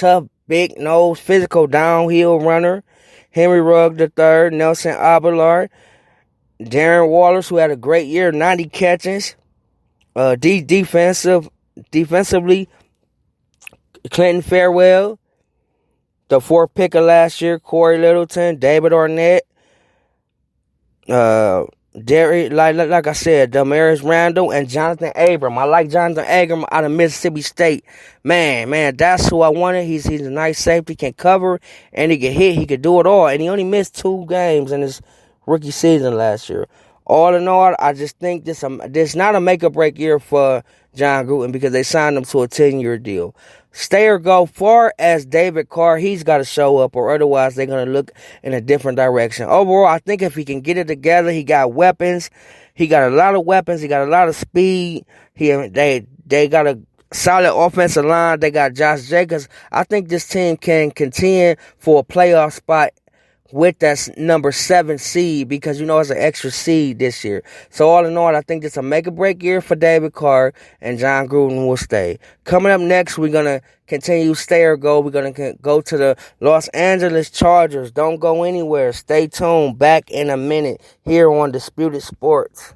tough, big nose, physical downhill runner. Henry Rugg III, Nelson Abelard, Darren Wallace, who had a great year, 90 catches. Defensively, Clinton Farwell, the fourth pick of last year, Corey Littleton, David Arnett, Derry, like I said, Damaris Randall, and Jonathan Abram. I like Jonathan Abram out of Mississippi State. Man, that's who I wanted. He's a nice safety, can cover, and he can hit. He can do it all. And he only missed 2 games in his rookie season last year. All in all, I just think this not a make-or-break year for Jon Gruden because they signed him to a 10-year deal. Stay or go. Far as David Carr, he's got to show up, or otherwise they're going to look in a different direction. Overall, I think if he can get it together, he got weapons. He got a lot of weapons. He got a lot of speed. They got a solid offensive line. They got Josh Jacobs. I think this team can contend for a playoff spot with that number 7 seed because, it's an extra seed this year. So all in all, I think it's a make-or-break year for David Carr, and Jon Gruden will stay. Coming up next, we're going to continue stay or go. We're going to go to the Los Angeles Chargers. Don't go anywhere. Stay tuned. Back in a minute here on Disputed Sports.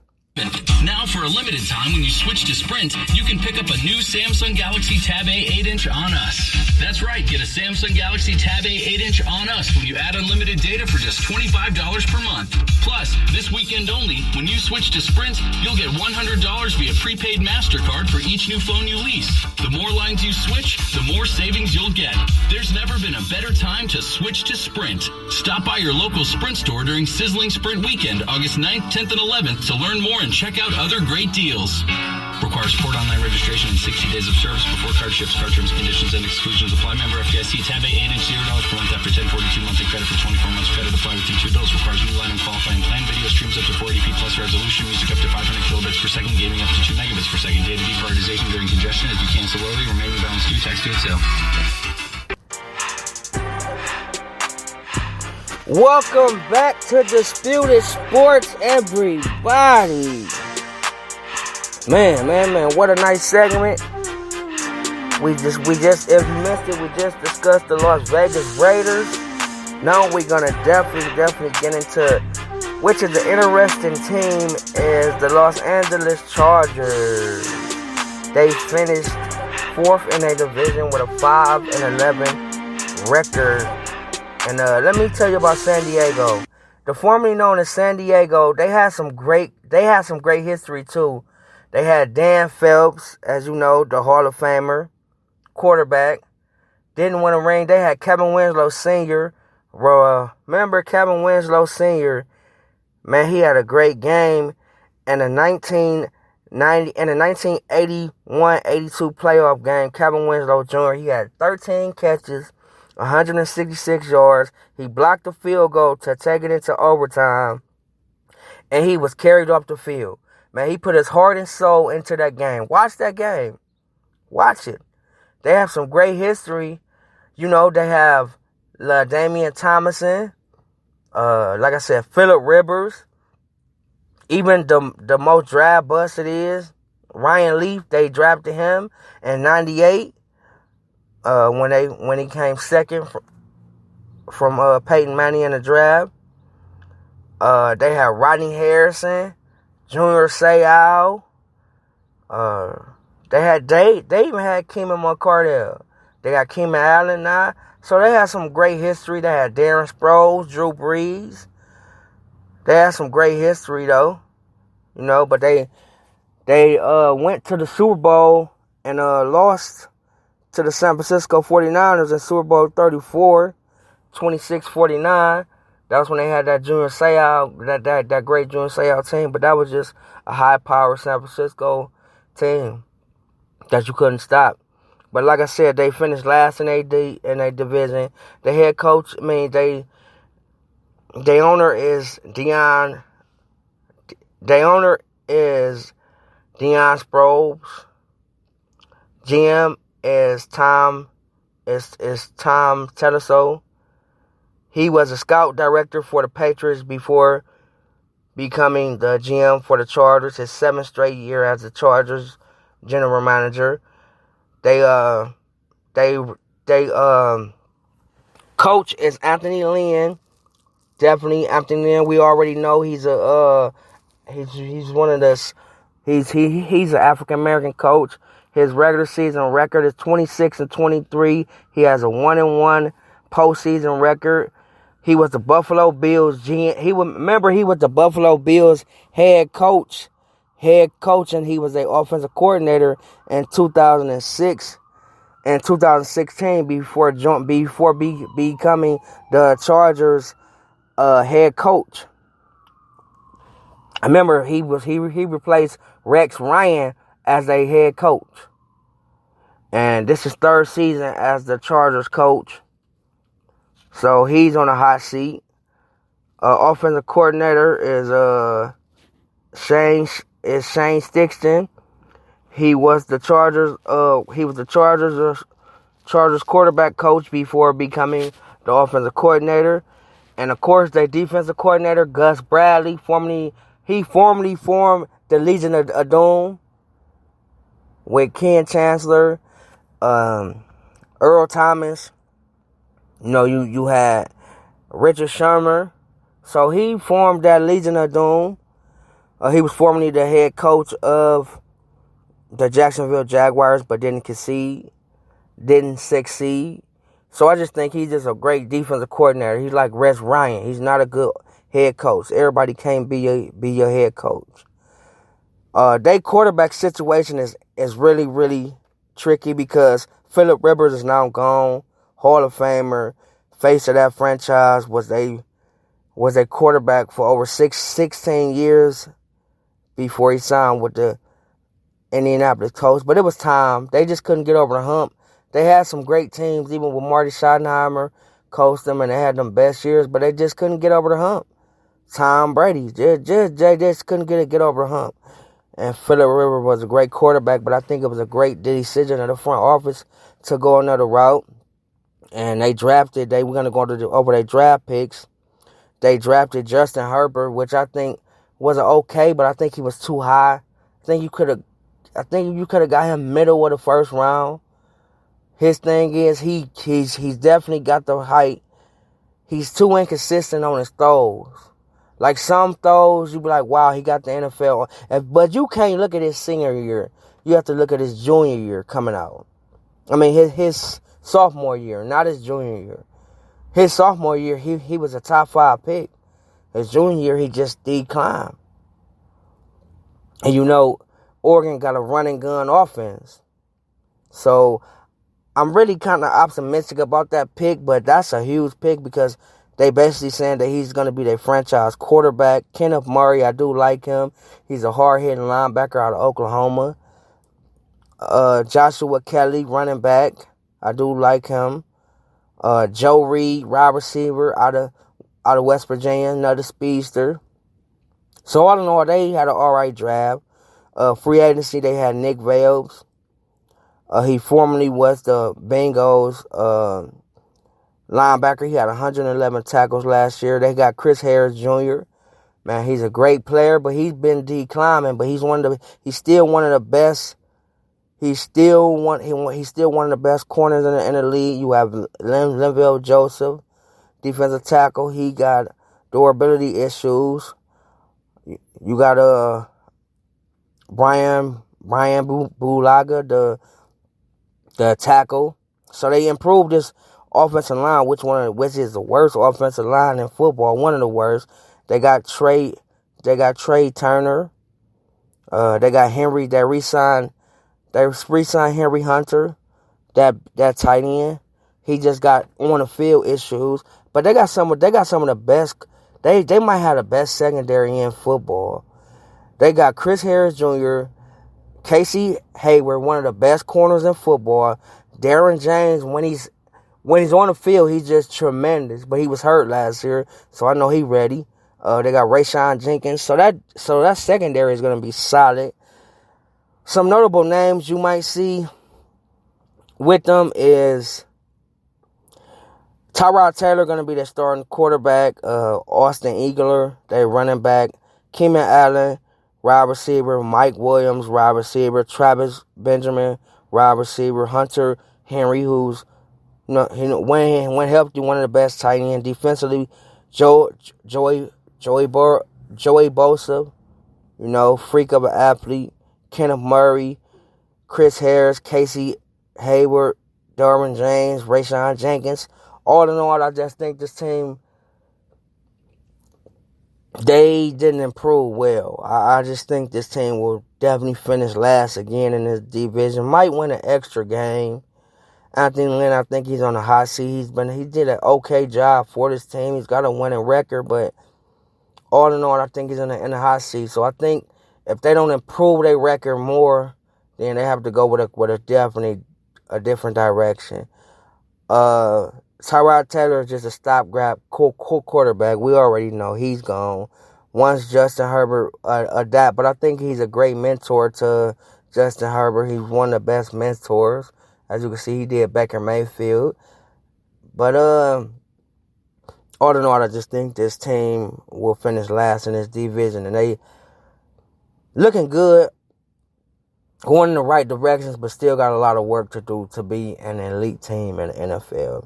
Now, for a limited time, when you switch to Sprint, you can pick up a new Samsung Galaxy Tab A 8-inch on us. That's right, get a Samsung Galaxy Tab A 8-inch on us when you add unlimited data for just $25 per month. Plus, this weekend only, when you switch to Sprint, you'll get $100 via prepaid MasterCard for each new phone you lease. The more lines you switch, the more savings you'll get. There's never been a better time to switch to Sprint. Stop by your local Sprint store during Sizzling Sprint Weekend, August 9th, 10th, and 11th to learn more and check out other great deals. Requires support online registration and 60 days of service before card ships. Card terms, conditions, and exclusions apply. Member FDIC. Tab A 8-inch $0 per month after 1042 monthly credit for 24 months. Credit apply within 2 bills. Requires new line and qualifying plan. Video streams up to 480p plus resolution. Music up to 500 kilobits per second. Gaming up to 2 megabits per second. Data deprioritization during congestion. If you cancel early, remaining balance due. Tax due at sale. Welcome back to Disputed Sports, everybody. Man, what a nice segment. We just, if you missed it, we just discussed the Las Vegas Raiders. Now we're gonna definitely get into which is the interesting team is the Los Angeles Chargers. They finished 4th in their division with a 5-11 record. And let me tell you about San Diego. The formerly known as San Diego, they had some great history too. They had Dan Phelps, as you know, the Hall of Famer, quarterback. Didn't win a ring. They had Kevin Winslow Sr. Remember Kevin Winslow Sr.? Man, he had a great game in the 1981-82 playoff game. Kevin Winslow Jr. He had 13 catches. 166 yards. He blocked the field goal to take it into overtime. And he was carried off the field. Man, he put his heart and soul into that game. Watch that game. Watch it. They have some great history. They have Damian Thomason. Like I said, Phillip Rivers. Even the most draft bust it is, Ryan Leaf, they drafted him in 98. When he came second from Peyton Manning in the draft. They have Rodney Harrison, Junior Seau. They even had Keenan McCardell. They got Keenan Allen now. So they had some great history. They had Darren Sproles, Drew Brees. They had some great history though. But they went to the Super Bowl and lost to the San Francisco 49ers in Super Bowl 34, 26-49. That was when they had that Junior Seau, that great Junior Seau team. But that was just a high-powered San Francisco team that you couldn't stop. But like I said, they finished last in their division. The head coach, their owner is Deion Sproles. GM is Tom Telesco. He was a scout director for the Patriots before becoming the GM for the Chargers. His 7th straight year as the Chargers general manager. They They coach is Anthony Lynn. Definitely Anthony Lynn. We already know he's one of the he's an African American coach. His regular season record is 26-23. He has a 1-1 postseason record. He was the Buffalo Bills He was the Buffalo Bills head coach, and he was the offensive coordinator in 2006 and 2016 before becoming the Chargers head coach. I remember he replaced Rex Ryan as a head coach, and this is third season as the Chargers coach. So he's on a hot seat. Offensive coordinator is Shane Steichen. He was the Chargers quarterback coach before becoming the offensive coordinator. And of course, their defensive coordinator, Gus Bradley, formerly formed the Legion of Doom with Ken Chancellor, Earl Thomas. You had Richard Sherman. So he formed that Legion of Doom. He was formerly the head coach of the Jacksonville Jaguars, but didn't succeed. So I just think he's just a great defensive coordinator. He's like Rex Ryan. He's not a good head coach. Everybody can't be your head coach. Their quarterback situation is really, really tricky because Phillip Rivers is now gone. Hall of Famer, face of that franchise, was a quarterback for over 16 years before he signed with the Indianapolis Colts. But it was time. They just couldn't get over the hump. They had some great teams, even with Marty Schottenheimer coached them, and they had them best years, but they just couldn't get over the hump. Tom Brady just couldn't get over the hump. And Phillip Rivers was a great quarterback, but I think it was a great decision of the front office to go another route. And they were going to go over their draft picks. They drafted Justin Herbert, which I think wasn't okay, but I think he was too high. I think you could have got him middle of the first round. His thing is he's definitely got the height. He's too inconsistent on his throws. Like some throws, you be like, wow, he got the NFL. But you can't look at his senior year. You have to look at his junior year coming out. I mean, his sophomore year, not his junior year. His sophomore year, he was a top 5 pick. His junior year, he just declined. And Oregon got a run and gun offense. So I'm really kind of optimistic about that pick, but that's a huge pick because they basically saying that he's going to be their franchise quarterback. Kenneth Murray, I do like him. He's a hard-hitting linebacker out of Oklahoma. Joshua Kelly, running back. I do like him. Joe Reed, wide receiver out of West Virginia, another speedster. So all in all, they had an all right draft. Free agency, they had Nick Vales. He formerly was the Bengals linebacker. He had 111 tackles last year. They got Chris Harris Jr. Man, he's a great player, but he's been declining. But he's still one of the best. He's still one of the best corners in the league. You have Linval Joseph, defensive tackle. He got durability issues. You got Brian Bulaga, the tackle. So they improved this offensive line, which is the worst offensive line in football, one of the worst. They got Trey Turner. They got Henry. They re-signed Henry Hunter, that tight end. He just got on the field issues, but they got some of the best. They might have the best secondary in football. They got Chris Harris Jr., Casey Hayward, one of the best corners in football. Darren James, when he's on the field, he's just tremendous. But he was hurt last year, so I know he's ready. They got Rayshawn Jenkins, so that secondary is going to be solid. Some notable names you might see with them is Tyrod Taylor going to be their starting quarterback. Austin Eagler, their running back. Keenan Allen, wide receiver. Mike Williams, wide receiver. Travis Benjamin, wide receiver. Hunter Henry, who's When healthy, one of the best tight end defensively. Joey Bosa, freak of an athlete. Kenneth Murray, Chris Harris, Casey Hayward, Derwin James, Rayshawn Jenkins. All in all, I just think this team, they didn't improve well. I just think this team will definitely finish last again in this division. Might win an extra game. Anthony Lynn, I think he's on the hot seat. He did an okay job for this team. He's got a winning record, but all in all, I think he's in the hot seat. So I think if they don't improve their record more, then they have to go with a definitely a different direction. Tyrod Taylor is just a stopgap quarterback. We already know he's gone. Once Justin Herbert adapt, but I think he's a great mentor to Justin Herbert. He's one of the best mentors. As you can see, he did Baker Mayfield. But all in all, I just think this team will finish last in this division. And they looking good, going in the right directions, but still got a lot of work to do to be an elite team in the NFL.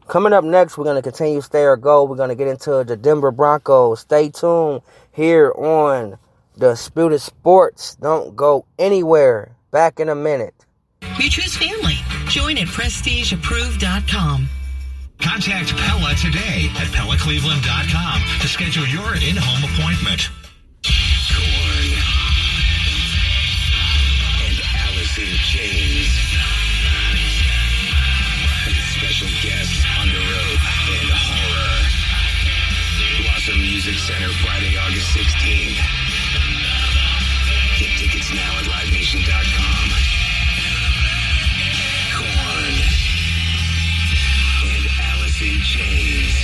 Coming up next, we're going to continue Stay or Go. We're going to get into the Denver Broncos. Stay tuned here on Disputed Sports. Don't go anywhere. Back in a minute. You choose family. Join at PrestigeApproved.com. Contact Pella today at PellaCleveland.com to schedule your in-home appointment. Korn and Alice in Chains. And special guests Under Oath and Horror. Blossom Music Center Friday, August 16th. Get tickets now at LiveNation.com. Korn and Alice in Chains.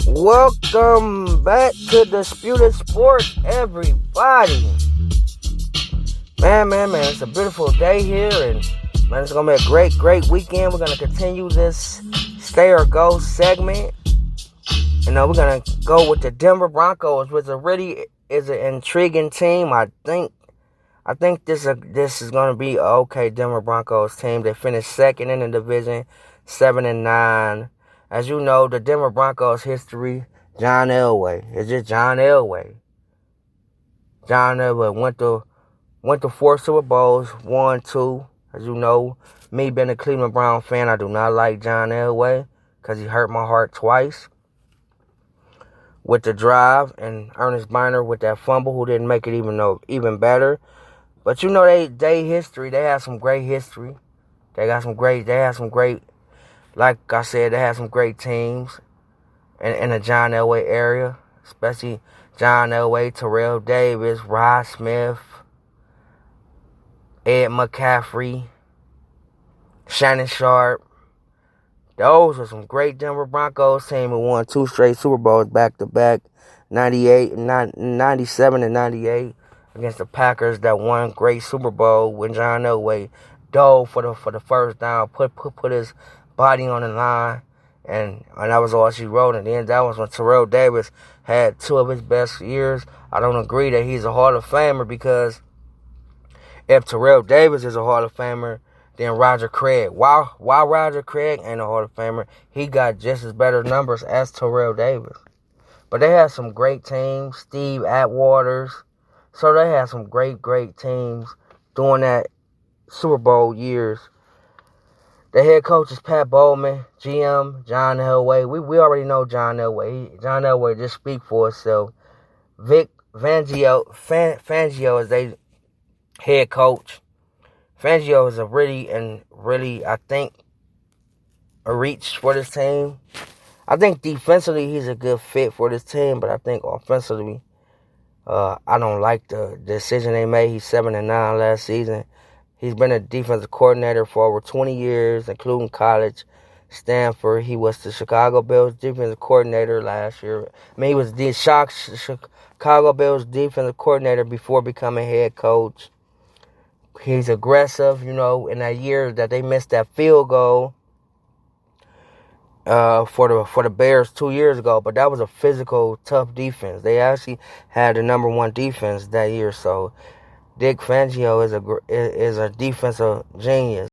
Welcome back to Disputed Sports, everybody. Man, it's a beautiful day here, and man, it's gonna be a great weekend. We're gonna continue this Stay or Go segment. We're gonna go with the Denver Broncos, which is an intriguing team. I think this is gonna be an okay Denver Broncos team. They finished second in the division, 7-9. As you know, the Denver Broncos history, John Elway. It's just John Elway. John Elway went to 4 Super Bowls, won 2. As you know, me being a Cleveland Brown fan, I do not like John Elway because he hurt my heart twice with the drive, and Ernest Biner with that fumble, who didn't make it even better. But they history. They have some great history. They have some great. Like I said, they have some great teams in the John Elway area, especially John Elway, Terrell Davis, Rod Smith, Ed McCaffrey, Shannon Sharp. Those are some great Denver Broncos team who won 2 straight Super Bowls back-to-back, 97 and 98, against the Packers that won great Super Bowl when John Elway dove for the first down, put his body on the line, and that was all she wrote. And then that was when Terrell Davis had 2 of his best years. I don't agree that he's a Hall of Famer, because if Terrell Davis is a Hall of Famer, then Roger Craig. While Roger Craig ain't a Hall of Famer, he got just as better numbers as Terrell Davis. But they had some great teams, Steve Atwaters. So they had some great teams during that Super Bowl years. The head coach is Pat Bowman, GM John Elway. We already know John Elway. John Elway just speak for itself. Vic Fangio is their head coach. Fangio is a really, I think, a reach for this team. I think defensively he's a good fit for this team, but I think offensively, I don't like the decision they made. He's 7-9 last season. He's been a defensive coordinator for over 20 years, including college, Stanford. He was the Chicago Bears defensive coordinator last year. He was the Chicago Bears defensive coordinator before becoming head coach. He's aggressive, in that year that they missed that field goal for the Bears 2 years ago. But that was a physical, tough defense. They actually had the number 1 defense that year, so Vic Fangio is a defensive genius.